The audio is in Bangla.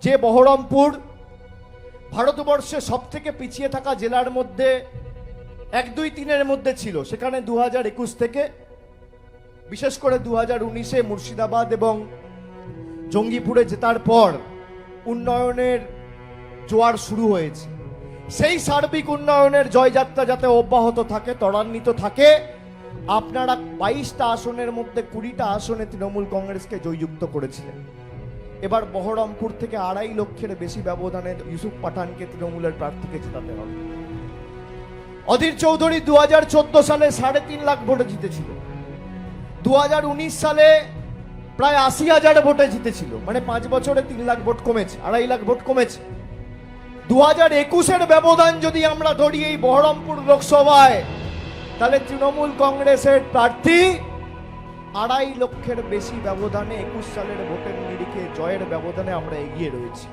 যে বহরমপুর ভারতবর্ষে সব থেকে পিছিয়ে থাকা জেলার মধ্যে 1, 2, 3-এর মধ্যে ছিল, সেখানে 2021 থেকে বিশেষ করে 2019-এ মুর্শিদাবাদ এবং জঙ্গিপুরে জেতার পর উন্নয়নের জোয়ার শুরু হয়েছে। সেই সার্বিক উন্নয়নের জয়যাত্রা যাতে অব্যাহত থাকে, ত্বরান্বিত থাকে, আপনারা 22টা আসনের মধ্যে 20টা আসনে তৃণমূল কংগ্রেসকে জয়যুক্ত করেছিলেন। এবার বহরমপুর থেকে 2.5 লক্ষের বেশি ব্যবধানে ইউসুফ পাঠানকে তৃণমূলের প্রার্থীকে জেতাতে হবে। অধীর চৌধুরী 2014 সালে 3.5 লাখ ভোটে জিতেছিল, 2019 সালে প্রায় 80,000 ভোটে জিতেছিল, মানে 5 বছরে 3 লাখ ভোট কমেছে, 2.5 লাখ ভোট কমেছে। 2021-এর ব্যবধান যদি আমরা ধরি এই বহরমপুর লোকসভায়, তাহলে তৃণমূল কংগ্রেসের প্রার্থী 2.5 লক্ষের বেশি ব্যবধানে 21 সালের ভোটের নিরিখে জয়ের ব্যবধানে আমরা এগিয়ে রয়েছি।